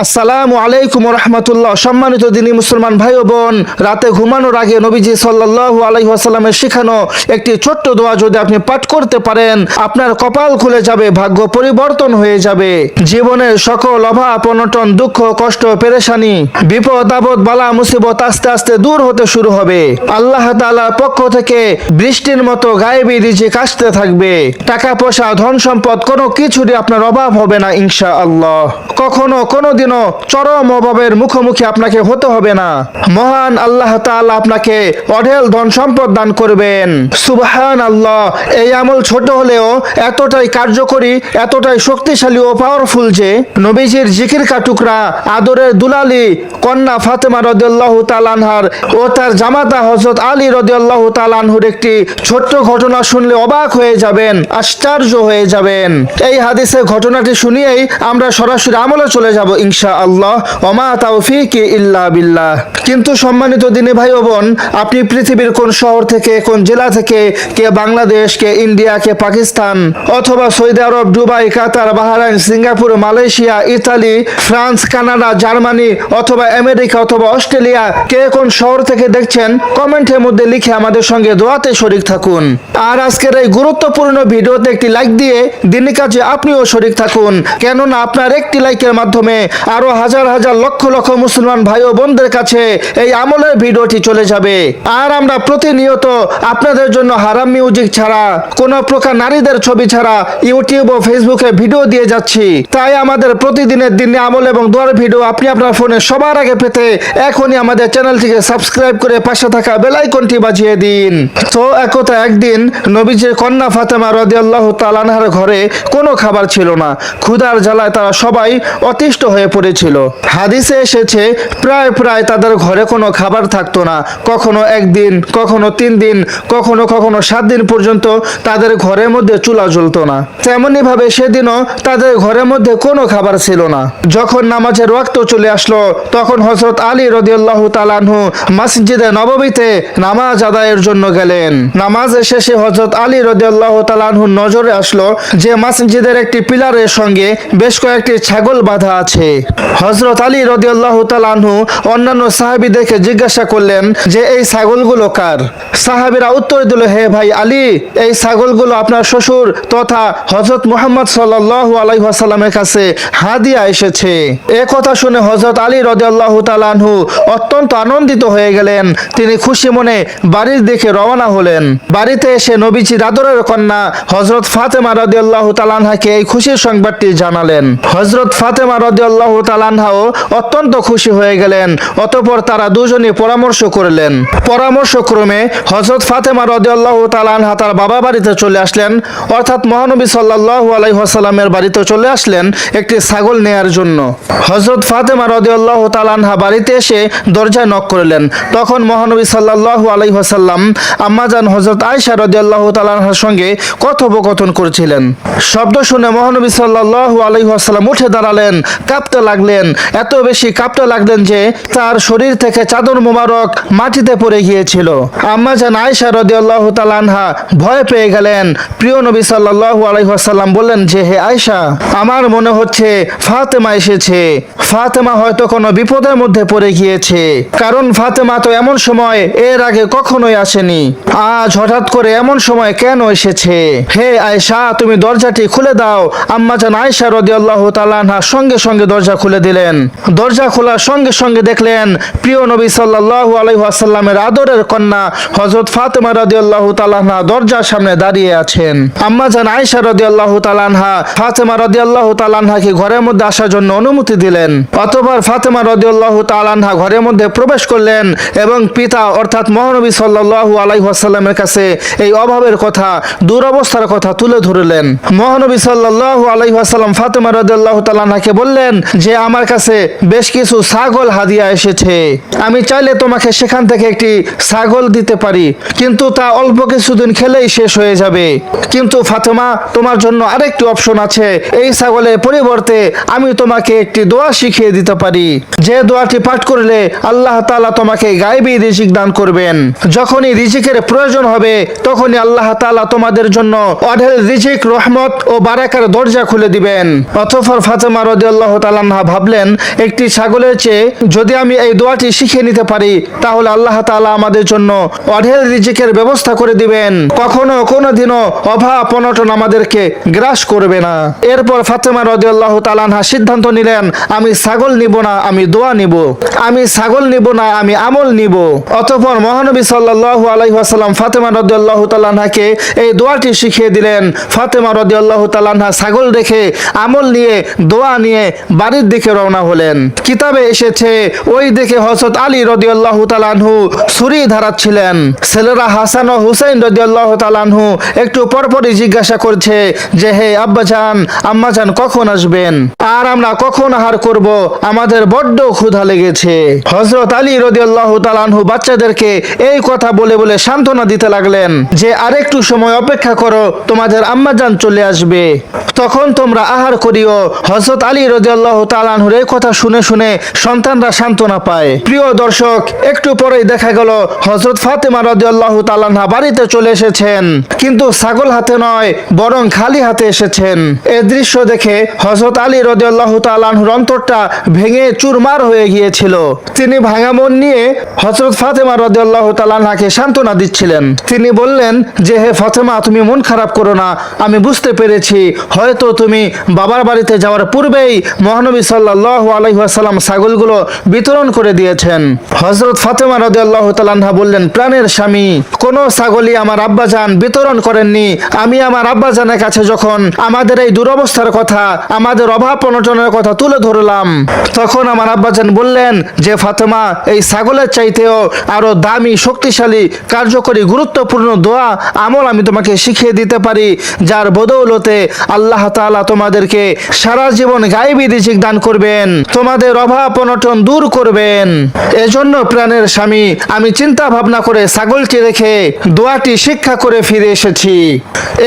আসসালামু আলাইকুম রাহমাতুল্লাহ। সম্মানিত দিনী মুসলমান ভাই ও বোন, রাতে ঘুমানোর আগে নবীজি সাল্লাল্লাহু আলাইহি ওয়াসাল্লামের শেখানো একটি ছোট্ট দোয়া যদি আপনি পাঠ করতে পারেন, আপনার কপাল খুলে যাবে, ভাগ্য পরিবর্তন হয়ে যাবে। জীবনের সকল অভাব অনটন, দুঃখ কষ্ট পেরেশানি, বিপদ আপদ বালা মুসিবত আস্তে আস্তে দূর হতে শুরু হবে। আল্লাহ তাআলার পক্ষ থেকে বৃষ্টির মতো গায়েবী রিজিক আসতে থাকবে। টাকা পয়সা ধন সম্পদ কোনো কিছুরই আপনার অভাব হবে না ইনশাআল্লাহ। কখনো কোনোদিনও চরম অভাবের মুখোমুখি আপনাকে হতে হবে না। মহান আল্লাহ তাআলা আপনাকে অঢেল ধন সম্পদ দান করবেন। সুবহানাল্লাহ। এই আমল ছোট হলেও এতটাই কার্যকরী, এতটাই শক্তিশালী ও পাওয়ারফুল যে নবীজির জিকির কাটুকরা আদরের দুলালি কন্যা ফাতেমা রাদিয়াল্লাহু তাআলা আনহার ও তার জামাতা হযরত আলী রাদিয়াল্লাহু তাআলা আনহুর একটি ছোট্ট ঘটনা শুনলে অবাক হয়ে যাবেন, আশ্চর্য হয়ে যাবেন। এই হাদিসের ঘটনাটি শুনিয়েই আমরা সরাসরি আমলে চলে যাব ইনশাআল্লাহ। ওমা তাওফীকি ইল্লা বিল্লাহ। কিন্তু সম্মানিত দিনী ভাই ও বোন, আপনি পৃথিবীর কোন শহর থেকে, কোন জেলা থেকে, কে বাংলাদেশ, কে ইন্ডিয়া, কে পাকিস্তান, অথবা Saudi Arabia, Dubai, Qatar, Bahrain, Singapore, Malaysia, Italy, France, Canada, Germany, অথবা আমেরিকা, অথবা অস্ট্রেলিয়া, কে কোন শহর থেকে দেখছেন, কমেন্টের মধ্যে লিখে আমাদের সঙ্গে দোয়াতে শরীক থাকুন। আর আজকের এই গুরুত্বপূর্ণ ভিডিওতে একটি লাইক দিয়ে দিনী কাজে আপনিও শরীক থাকুন, কেননা আপনার একটি লাইকের মাধ্যমে আরো হাজার হাজার লক্ষ লক্ষ মুসলমান ভাই ও বোনদের কাছে এই আমলের ভিডিওটি চলে যাবে। আর আমরা প্রতিনিয়ত আপনাদের জন্য হারাম মিউজিক ছাড়া, কোন প্রকার নারীদের ছবি ছাড়া ইউটিউব ও ফেসবুকে ভিডিও দিয়ে যাচ্ছি। তাই আমাদের প্রতিদিনের দিনে আমল এবং দোয়ার ভিডিও আপনি আপনার ফোনে সবার আগে পেতে এখনই আমাদের চ্যানেলটিকে সাবস্ক্রাইব করে পাশে থাকা বেল আইকনটি বাজিয়ে দিন। তো একতা একদিন নবীজির কন্যা ফাতেমা রাদিয়াল্লাহু তাআলা আনহার ঘরে কোনো খাবার ছিল না। ক্ষুধার জ্বালায় তারা সবাই অতিষ্ঠ হয়ে পড়েছিল। হাদিসে এসেছে প্রায় প্রায় তাদের ঘরে কোনো খাবার থাকতো না। কখনো একদিন, কখনো 3 দিন, কখনো কখনো 7 দিন পর্যন্ত তাদের ঘরের মধ্যে চুলা জ্বলতো না। তেমনি ভাবে সেদিনও তাদের ঘরের মধ্যে কোনো খাবার ছিল না। যখন নামাজের ওয়াক্ত চলে আসলো, তখন হযরত আলী রাদিয়াল্লাহু তাআলা আনহু মসজিদে নববীতে নামাজ আদায়ের জন্য গেলেন। নামাজের শেষে হযরত আলী রাদিয়াল্লাহু তাআলা আনহুর নজরে আসলো যে মসজিদের একটি পিলারের সঙ্গে বেশ কয়েকটি ছাগল বাঁধা আছে। হযরত আলী রাদিয়াল্লাহু তাআলা আনহু অন্যান্য সাহাবীদেরকে জিজ্ঞাসা করলেন যে এই ছাগলগুলো কার? সাহাবীরা উত্তর দিল, হে ভাই আলী, এই ছাগলগুলো আপনার শ্বশুর তথা হযরত মুহাম্মদ সাল্লাল্লাহু আলাইহি ওয়াসাল্লামের কাছে হাদিয়া এসেছে। এ কথা শুনে হযরত আলী রাদিয়াল্লাহু তাআলা আনহু অত্যন্ত আনন্দিত হয়ে গেলেন। তিনি খুশি মনে বাড়ির দিকে রওনা হলেন। বাড়িতে এসে নবীজির আদরের কন্যা হযরত ফাতেমা রাদিয়াল্লাহু তাআলা আনহাকে এই খুশির সংবাদটি জানালেন। হযরত ফাতেমা রাদিয়াল্লাহু তাআলা আনহাও অত্যন্ত খুশি হয়ে গেলেন। অতঃপর তারা দুজনে পরামর্শ করলেন। পরামর্শক্রমে হযরত ফাতেমা রাদিয়াল্লাহু তাআলা আনহা তার বাবা বাড়িতে চলে আসলেন, অর্থাৎ মহানবী সাল্লাল্লাহু আলাইহি ওয়াসাল্লামের বাড়িতে চলে আসলেন একটি ছাগল নেয়ার জন্য। হযরত ফাতেমা রাদিয়াল্লাহু তাআলা আনহা বাড়িতে এসে দরজায় নক করলেন। তখন মহানবী সাল্লাল্লাহু আলাইহি ওয়াসাল্লাম আম্মাজান হযরত আয়েশা রাদিয়াল্লাহু তাআলা আনহার সঙ্গে কথোপকথন করছিলেন। শব্দ শুনে মহানবী সাল্লাল্লাহু আলাইহি ওয়াসাল্লাম উঠে দাঁড়ালেন, কাঁপতে লাগলেন। এত বেশি কাঁপতে লাগলেন যে তার শরীর থেকে চাদর মোবারক মাটিতে পড়ে গিয়েছিল। আম্মাজান আয়েশা রাদিয়াল্লাহু তাআলা আনহা ভয় পেয়ে গেলেন। প্রিয় নবী সাল্লাল্লাহু আলাইহি ওয়াসাল্লাম বললেন যে, হে আয়েশা, আমার মনে হচ্ছে ফাতেমা এসেছে। ফাতেমা হয়তো কোনো বিপদের মধ্যে পড়ে গিয়েছে, কারণ ফাতেমা তো এমন সময় এর আগে কখনোই আসেনি। আজ হঠাৎ করে এমন সময় কেন এসেছে? হে আয়েশা, তুমি দরজাটি খুলে দাও। আম্মাজান আয়েশা রাদিয়াল্লাহু তাআলা আনহা সঙ্গে সঙ্গে দরজা খুলে দিলেন। দরজা খোলার সঙ্গে সঙ্গে দেখলেন প্রিয় নবী সাল্লাল্লাহু আলাইহি ওয়াসাল্লামের আদরের কন্যা হযরত ফাতেমা রাদিয়াল্লাহু তাআলা আনহা দরজার সামনে দাঁড়িয়ে আছেন। আম্মাজান আয়েশা রাদিয়াল্লাহু তাআলা আনহা ফাতেমা রাদিয়াল্লাহু তাআলা আনহাকে ঘরের মধ্যে আসার জন্য অনুমতি দিলেন। অতঃপর ফাতেমা রাদিয়াল্লাহু তাআলা আনহা ঘরের মধ্যে প্রবেশ করলেন এবং পিতা অর্থাৎ মহানবী সাল্লাল্লাহু আলাইহি ওয়াসাল্লামের কাছে এই অভাবের কথা, দুরবস্থার কথা তুলে ধরলেন। মহানবী সাল্লাল্লাহু আলাইহি ওয়াসাল্লাম ফাতেমা রাদিয়াল্লাহু তাআলা আনহাকে বললেন যে, আমার কাছে বেশ কিছু ছাগল হাদিয়া এসেছে। আমি চাইলে তোমাকে সেখান থেকে একটি ছাগল দিতে পারি, কিন্তু তা অল্প কিছুদিন খেলেই শেষ হয়ে যাবে। কিন্তু ফাতেমা, তোমার জন্য আরেকটি অপশন আছে। এই ছাগলের পরিবর্তে আমি তোমাকে একটি দোয়া শিখিয়ে দিতে পারি, যে দোয়াটি পাঠ করলে আল্লাহ তাআলা তোমাকে গায়েবী রিজিক দান করবেন। যখনই রিজিকের প্রয়োজন হবে তখনই আল্লাহ তাআলা তোমাদের জন্য অঢেল রিজিক, রহমত ও বারাকার দরজা খুলে দিবেন। অতঃপর ফাতেমা রাদিয়াল্লাহু তাআলা তাআলা ভাবলেন, একটি ছাগলের চেয়ে যদি আমি এই দোয়াটি শিখে নিতে পারি তাহলে আল্লাহ তাআলা আমাদের জন্য অঢেল রিজিকের ব্যবস্থা করে দিবেন, কখনো কোনোদিনও অভাব অনটন আমাদেরকে গ্রাস করবে না। এরপর ফাতেমা রাদিয়াল্লাহু তাআলা আনহা সিদ্ধান্ত নিলেন, আমি ছাগল নিব না, আমি দোয়া নিব, আমি ছাগল নিব না, আমি আমল নিব। অতঃপর মহানবী সাল্লাল্লাহু আলাইহি ওয়াসাল্লাম ফাতেমা রাদিয়াল্লাহু তাআলা আনহাকে এই দোয়াটি শিখিয়ে দিলেন। ফাতেমা রাদিয়াল্লাহু তাআলা আনহা ছাগল দেখে আমল নিয়ে দোয়া নিয়ে বাড়ির দিকে রওনা হলেন। কিতাবে এসেছে ওই দেখে হযরত আলী রাদিয়াল্লাহু তাআলা আনহু ছুরি ধারাচ্ছিলেন। ছেলেরা হাসান ও হুসাইন রাদিয়াল্লাহু তাআলা আনহু একটু পরপরই জিজ্ঞাসা করছে যে, হে আব্বাজান আম্মাজান কখন আসবেন আর আমরা কখন আহার করব, আমাদের বড্ড ক্ষুধা লেগেছে। হযরত আলী রাদিয়াল্লাহু তাআলা আনহু বাচ্চাদেরকে এই কথা বলে বলে সান্ত্বনা দিতে লাগলেন যে আরেকটু সময় অপেক্ষা করো, তোমাদের আম্মাজান চলে আসবে, তখন তোমরা আহার করিও। হযরত আলী রাদিয়াল্লাহু তাআলা আনহুর এই কথা শুনে শুনে সন্তানরা সান্ত্বনা পায়। প্রিয় দর্শক, একটু পরেই দেখা গেল হযরত ফাতেমা রাদিয়াল্লাহু তাআলা আনহা বাড়িতে চলে এসেছেন, কিন্তু ছাগল হাতে নয় বরং খালি হাতে এসেছেন। এই দৃশ্য দেখে হযরত আলী রাদিয়াল্লাহু তাআলা আনহুর অন্তরটা ভেঙে চুরমার হয়ে গিয়েছিল। তিনি ভাঙা মন নিয়ে হযরত ফাতেমা রাদিয়াল্লাহু তাআলা আনহাকে সান্ত্বনা দিচ্ছিলেন। তিনি বললেন যে, হে ফাতেমা তুমি মন খারাপ করো না, আমি বুঝতে পেরেছি হয়তো তুমি বাবার বাড়িতে যাওয়ার পূর্বেই মহানবী সাল্লাল্লাহু আলাইহি ওয়াসাল্লাম ছাগলগুলো বিতরণ করে দিয়েছেন। হযরত ফাতেমা রাদিয়াল্লাহু তাআলা আনহা বললেন, প্রাণের স্বামী, কোন ছাগলই আমার আব্বাজান বিতরণ করেননি। আমি আমার আব্বাজানের কাছে যখন আমাদের এই দুরবস্থার কথা, আমাদের অভাব অনটনের কথা তুলে ধরলাম, তখন আমার আব্বাজান বললেন যে, ফাতেমা এই ছাগলের চাইতেও আরো দামি, শক্তিশালী, কার্যকরী, গুরুত্বপূর্ণ দোয়া আমল আমি তোমাকে শিখিয়ে দিতে পারি, যার বদৌলতে আল্লাহ তাআলা তোমাদেরকে সারা জীবন গায়েবী রিজিক দান করবেন, তোমাদের অভাব অনটন দূর করবেন। এজন্য প্রাণের স্বামী, আমি চিন্তা ভাবনা করে ছাগলটি রেখে দোয়াটি শিক্ষা করে ফিরে এসেছি।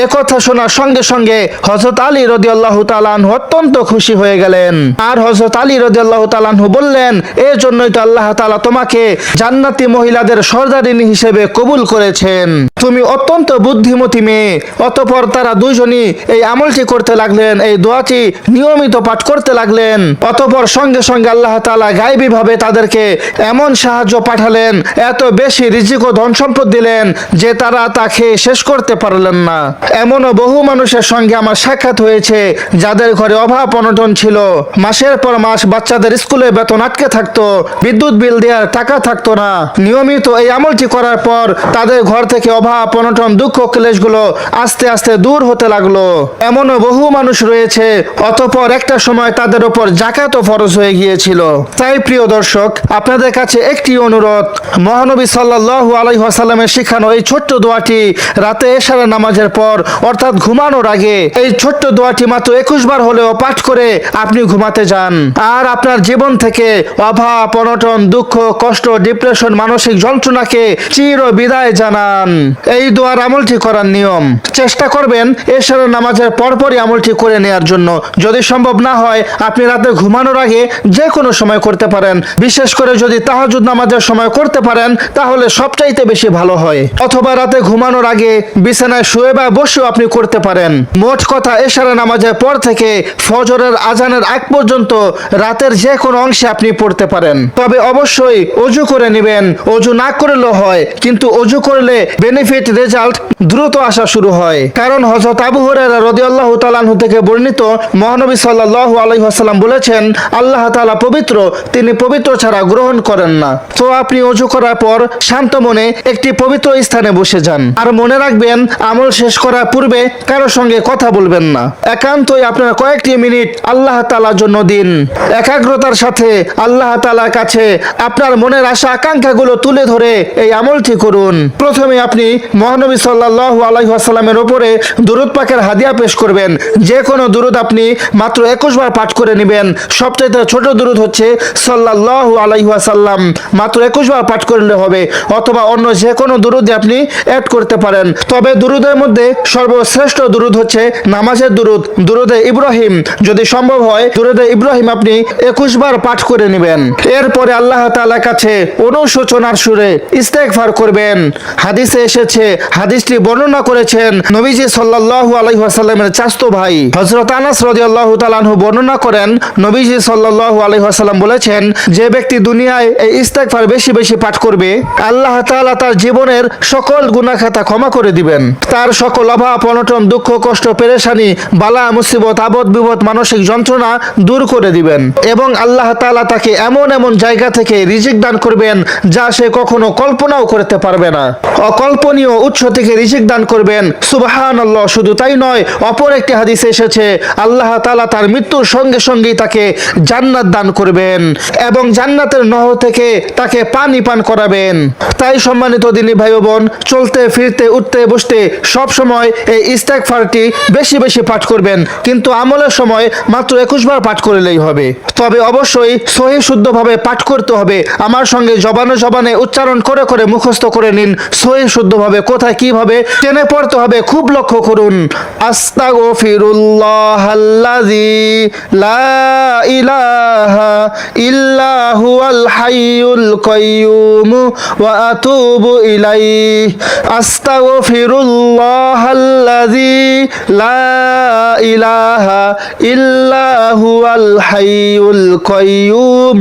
এ কথা শোনার সঙ্গে সঙ্গে হযরত আলী রাদিয়াল্লাহু তাআলা আনহু অত্যন্ত খুশি হয়ে গেলেন। আর হযরত আলী রাদিয়াল্লাহু তাআলা আনহু বললেন, এর জন্যই তো আল্লাহ তাআলা তোমাকে জান্নাতি মহিলাদের সর্দারিনী হিসেবে কবুল করেছেন, তুমি অত্যন্ত বুদ্ধিমতী মেয়ে। অতঃপর তারা দুইজনই এই আমলটি করতে লাগলেন, এই দোয়াটি নিয়মিত পাঠ করতে লাগলেন। অতঃপর সঙ্গে সঙ্গে আল্লাহ তাআলা গায়েবী ভাবে তাদেরকে এমন সাহায্য পাঠালেন, এত বেশি রিজিক ও ধন সম্পদ দিলেন যে তারা তা খেয়ে শেষ করতে পারলেন না। এমনও বহু মানুষের সঙ্গে আমার সাক্ষাৎ হয়েছে যাদের ঘরে অভাব অনটন ছিল, মাসের পর মাস বাচ্চাদের স্কুলে বেতন আটকে থাকতো, বিদ্যুৎ বিল দেওয়ার টাকা থাকতো না। নিয়মিত এই আমলটি করার পর তাদের ঘর থেকে অভাব অনটন দুঃখ ক্লেশগুলো আস্তে আস্তে দূর হতে লাগলো। এমনও বহু মানুষ রয়েছে অতঃপর একটা সময় তাদের উপর যাকাতও ফরজ হয়ে গিয়েছিল। তাই প্রিয় দর্শক, আপনাদের কাছে একটি অনুরোধ, মহানবী সাল্লাল্লাহু আলাইহি ওয়াসাল্লামের শিখানো এই ছোট্ট দোয়াটি রাতে এশারের নামাজের পর অর্থাৎ ঘুমানোর আগে এই ছোট্ট দোয়াটি মাত্র 21 বার হলেও পাঠ করে আপনি ঘুমাতে যান, আর আপনার জীবন থেকে অভাব অনটন, দুঃখ, কষ্ট, ডিপ্রেশন, মানসিক যন্ত্রণাকে চির বিদায় জানান। এই দোয়ার আমলটি করার নিয়ম, চেষ্টা করবেন এশারের নামাজের পরপরই আমলটি করে নেয়ার জন্য। যদি সম্ভব না হয় আপনি রাতে ঘুমানোর আগে যে কোনো সময় করতে পারেন, বিশেষ করে যদি তাহাজ্জুদ নামাজের সময় করতে পারেন তাহলে সবচাইতে বেশি ভালো হয়, অথবা রাতে ঘুমানোর আগে বিছানায় শুয়ে বা বসেও আপনি করতে পারেন। মোট কথা এশারের নামাজের পর থেকে ফজরের আজানের আগ পর্যন্ত রাতের যে কোনো অংশে আপনি পড়তে পারেন, তবে অবশ্যই ওযু করে নেবেন। ওযু না করলেও হয়, কিন্তু ওযু করলে বেনিফিট, রেজাল্ট দ্রুত আসা শুরু হয়। কারণ হযরত আবু হুরায়রা রাদিয়াল্লাহু তাআলা আনহু থেকে বর্ণিত, মহানবী সাল্লাল্লাহু আলাইহি ওয়াসাল্লাম বলেছেন, আল্লাহ তাআলা পবিত্র, তিনি পবিত্র ছাড়া গ্রহণ করেন না। তো আপনি ওযু করার পর শান্ত মনে একটি পবিত্র স্থানে বসে যান, আর মনে রাখবেন আমল শেষ করার পূর্বে কারো সঙ্গে কথা বলবেন না। একান্তই আপনার কয়েকটি মিনিট আল্লাহ তাআলার জন্য দিন। একাগ্রতার সাথে আল্লাহ তাআলার কাছে আপনার মনের আশা আকাঙ্ক্ষাগুলো তুলে ধরে এই আমলটি করুন। প্রথমে আপনি মহানবী সাল্লাল্লাহু আলাইহি ওয়াসাল্লামের উপরে দুরূদ পাকের হাদিয়া পেশ করবেন। যে কোনো দুরূদ আপনি মাত্র 21 বার পাঠ করে নেবেন। সবচেয়ে ছোট দুরূদ হচ্ছে সাল্লাল্লাহু আলাইহি ওয়াসাল্লাম, মাত্র 21 বার পাঠ করলে হবে, অথবা অন্য যে কোনো দুরূদে আপনি অ্যাড করতে পারেন। তবে দুরূদের মধ্যে সর্বশ্রেষ্ঠ দুরূদ হচ্ছে নামাজের দুরূদ, দুরূদে ইব্রাহিম। যদি সম্ভব হয় দুরূদে ইব্রাহিম আপনি 21 বার পাঠ করে নেবেন। এরপরে আল্লাহ তাআলার কাছে অনুশোচনার সুরে ইস্তেগফার করবেন। হাদিসে এসেছে, হাদিসটি বর্ণনা করেছেন নবীজি সাল্লাল্লাহু আলাইহি ওয়াসাল্লামের চাচতো ভাই হযরত আনাস রাদিয়াল্লাহু তাআলা আনহু বর্ণনা করেন, নবীজি সাল্লাল্লাহু আলাইহি ওয়াসাল্লাম বলেছেন, যে ব্যক্তি দুনিয়ায় এই ইস্তেগফার বেশি বেশি পাঠ করবে, আল্লাহ তাআলা তার জীবনের সকল গুনাহ খাতা ক্ষমা করে দিবেন। তার সকল অভাব অনটন, দুঃখ কষ্ট, পেরেশানি, বালা মুসিবত, আপদ বিপদ, মানসিক যন্ত্রণা দূর করে দিবেন এবং আল্লাহ তাআলা তাকে এমন এমন জায়গা থেকে রিজিক দান করবেন যা সে কখনো কল্পনাও করতে পারবে না। অকল্পনীয় উৎস থেকে রিজিক দান করবেন। সুবহানাল্লাহ। শুধু তাই নয়, অপর একটি হাদিসে এসেছে আল্লাহ তাআলা তার মৃত্যুর সঙ্গে সঙ্গেই তাকে জান্নাত দান করবেন এবং জান্নাতের নহর থেকে তাকে পানি পান করাবেন। তাই সম্মানিত দিনী ভাই ও বোন, চলতে ফিরতে উঠতে বসতে সব সময় এই ইস্তেগফারটি বেশি বেশি পাঠ করবেন, কিন্তু আমলের সময় মাত্র 21 বার পাঠ করলেই হবে। তবে অবশ্যই সহিহ শুদ্ধভাবে পাঠ করতে হবে। আমার সঙ্গে জবানে জবানে উচ্চারণ করে করে মুখস্থ করে নিন। সহিহ শুদ্ধভাবে কোথায় কিভাবে টেনে পড়তে হবে খুব লক্ষ্য করুন। আস্তাগফিরুল্লাহাল্লাযী লা ইলাহা ইল্লা হুয়াল হাইয়ুল কাইয়্যুম ওয়া আতুবু ইলাইহি। আস্তাগফিরুল্লাহাল্লাযী লা ইলাহা ইল্লা হুয়াল হাইয়ুল কাইয়্যুম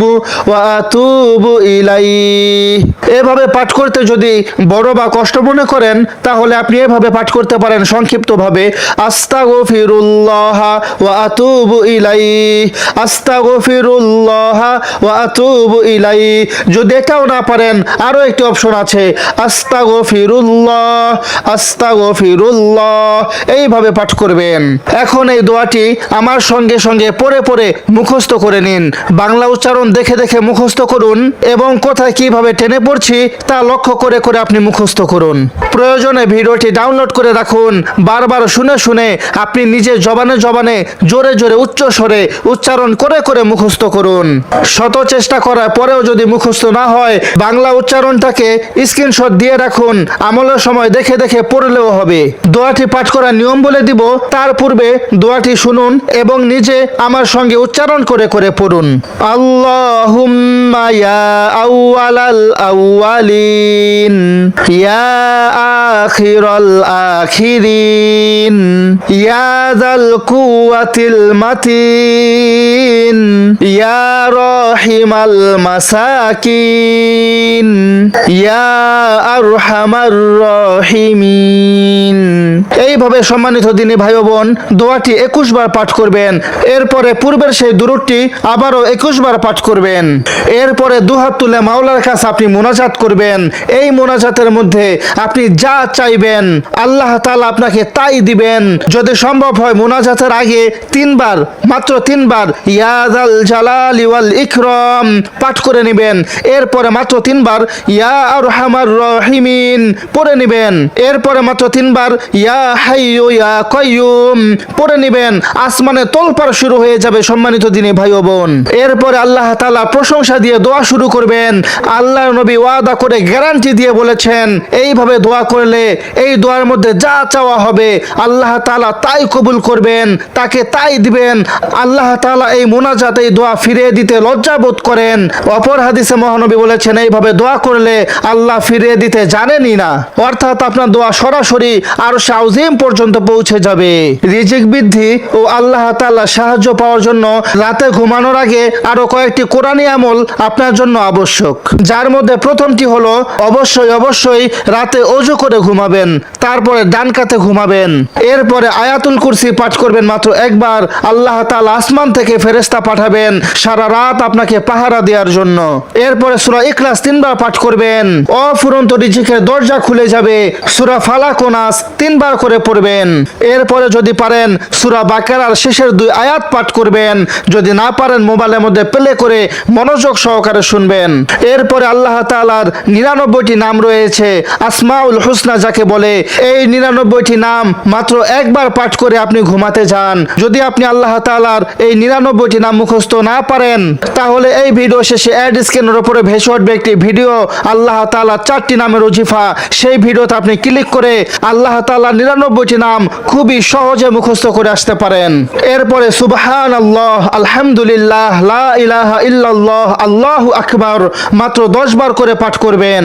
ওয়া আতুবু ইলাইহি। এভাবে পাঠ করতে যদি বড় বা কষ্ট মনে করেন, তাহলে আপনি এভাবে পাঠ করতে পারেন সংক্ষিপ্তভাবে, আস্তাগফিরুল্লাহ ওয়া আতুবু ইলাইহি, আস্তাগফিরুল্লাহ ওয়া আতুবু ইলাইহি। যদি এটাও না পারেন, আরো একটি অপশন আছে, আস্তাগফিরুল্লাহ, আস্তাগফিরুল্লাহ। এইভাবে পাঠ করবেন। এখন এই দোয়াটি আমার সঙ্গে সঙ্গে পড়ে পড়ে মুখস্থ করে নিন। বাংলা উচ্চারণ দেখে দেখে মুখস্থ করুন এবং কোথায় কিভাবে টেনে পড়ছি তা লক্ষ্য করে করে আপনি মুখস্থ করুন। প্রয়োজনে ভিডিওটি ডাউনলোড করে রাখুন। বারবার শুনে শুনে আপনি নিজে জবানে জবানে জোরে জোরে উচ্চ স্বরে উচ্চারণ করে করে মুখস্থ করুন। শত চেষ্টা করার পরেও যদি মুখস্থ না হয়, বাংলা উচ্চারণটাকে স্ক্রিনশট দিয়ে রাখুন। আমলের সময় দেখে দেখে পড়লেও হবে। দোয়াটি পাঠ করার নিয়ম বলে দিব, তার পূর্বে দোয়াটি শুনুন এবং নিজে আমার সঙ্গে উচ্চারণ করে করে পড়ুন। আল্লাহুম্মা ইয়া আউয়ালাল আউয়ালিন, ইয়া আখিরাল আখিরিন, ইয়া যাল কুওয়াতিল মাতিন, ইয়া রাহিমাল মাসাকিন, ইয়া আরহামার রাহিমিন। এইভাবে সম্মানিত দিনী ভাই ও বোন, দোয়াটি 21 বার পাঠ করবেন। এরপরে পূর্বের সেই দুরূদটি আবারও 21 বার পাঠ করবেন। এরপরে দুহাত তুলে মাওলার কাছে আপনি মুনাজাত করবেন। এই মুনাজাতের মধ্যে আপনি যা চাইবেন আল্লাহ তাআলা আপনাকে তাই দিবেন। যদি সম্ভব হয় মুনাজাতের আগে 3 বার, মাত্র 3 বার ইয়া যাল জালালি ওয়াল ইকরাম পাঠ করে নেবেন। এরপরে মাত্র 3 বার ইয়া আরহামার রাহিমিন পড়ে নেবেন। এরপরে মাত্র 3 বার ইয়া হাইয়ু ইয়া কাইয়্যুম পড়ে নেবেন। আসমানে তোলপাড় শুরু হয়ে যাবে সম্মানিত দিনী ভাই ও বোন। এরপরে আল্লাহ তাআলা প্রশংসা দিয়ে দোয়া শুরু করবেন। আল্লাহর নবী ওয়াদা করে গ্যারান্টি দিয়ে বলেছেন, এইভাবে দোয়া করলে এই দোয়ার মধ্যে যা চাওয়া হবে আল্লাহ তাআলা তাই কবুল করবেন, তাকে তাই দিবেন। আল্লাহ তাআলা এই মুনাজাত, এই দোয়া ফিরিয়ে দিতে লজ্জা বোধ করেন। অপর হাদিসে মহানবী বলেছেন, এইভাবে দোয়া করলে আল্লাহ ফিরিয়ে দিতে জানেনই না, অর্থাৎ আপনার দোয়া সরাসরি আরশে আযীম পর্যন্ত পৌঁছে যাবে। রিজিক বৃদ্ধি ও আল্লাহ তাআলা সাহায্য পাওয়ার জন্য রাতে ঘুমানোর আগে আরো কয়েকটি কোরআনী আমল আপনার জন্য আবশ্যক, যার মধ্যে প্রথমটি হলো অবশ্যই অবশ্যই রাতে ওযু করে ঘুমাবেন, তারপরে ডান কাতে ঘুমাবেন। এরপরে আয়াতুল কুরসি পাঠ করবেন মাত্র একবার। আল্লাহ তাআলা আসমান থেকে ফেরেশতা পাঠাবেন সারা রাত আপনাকে পাহারা দেওয়ার জন্য। এরপরে সূরা ইখলাস 3 বার পাঠ করবেন। অফুরন্ত রিজিকের দরজা খুলে যাবে। সূরা ফালাক ও নাস 3 বার করে পড়বেন। এরপরে যদি পারেন সূরা বাকারার শেষের 2 আয়াত পাঠ করবেন। যদি না পারেন মোবাইলের মধ্যে প্লে করে মনোযোগ সহকারে শুনবেন। এরপরে আল্লাহ তাআলার 99টি নাম রয়েছে, আসমাউল হুসনা যাকে বলে। এই 99টি নাম মাত্র একবার পাঠ করে আপনি ঘুমাতে যান। যদি আপনি আল্লাহ তাআলার এই 99টি নাম মুখস্থ না পারেন, তাহলে এই ভিডিও শেষে অ্যাড স্ক্রিনের উপরে ভেসে উঠবে একটি ভিডিও, আল্লাহ তাআলার 4টি নামের ওজিফা। সেই ভিডিওতে আপনি ক্লিক করে আল্লাহ তাআলার 99টি নাম খুবই সহজে মুখস্থ করে আসতে পারেন। এরপরে সুবহানাল্লাহ, আলহামদুলিল্লাহ, লা ইলাহা ইল্লাল্লাহ, আল্লাহু আকবার মাত্র 10 বার করে পাঠ করবেন।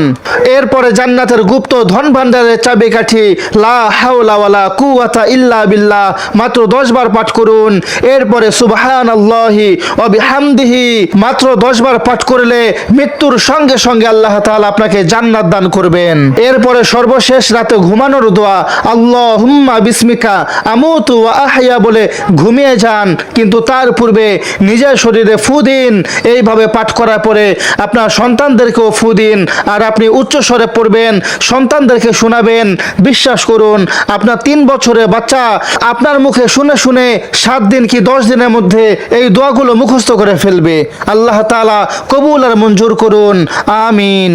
এরপরে জান্নাতের গুপ্ত ধন ভান্ডারের চাবিকাঠি লা হাওলা ওয়ালা কুওয়াতা ইল্লা বিল্লাহ মাত্র 10 বার পাঠ করুন। এরপরে সুবহান সুবহানাল্লাহি ওয়া বিহামদিহি মাত্র 10 বার পাঠ করলে মৃত্যুর সঙ্গে সঙ্গে আল্লাহ তাআলা আপনাকে জান্নাত দান করবেন। এরপরে সর্বশেষ রাতে ঘুমানোর দোয়া, আল্লাহুম্মা বিসমিকা আমুতু ওয়া আহইয়া বলে ঘুমিয়ে যান, কিন্তু তার পূর্বে নিজের শরীরে ফু দিন। এইভাবে পাঠ করার পরে আপনার সন্তানদেরকেও ফু দিন, আর আপনি উচ্চ স্বরে পড়বেন, সন্তানদেরকে শোনাবেন। বিশ্বাস করুন, আপনার 3 বছরের বাচ্চা আপনার মুখে শুনে শুনে 7 দিন কি 10 দিনের মধ্যে এই দোয়াগুলো মুখস্থ করে ফেলবে। আল্লাহ তাআলা কবুল আর মঞ্জুর করুন, আমিন।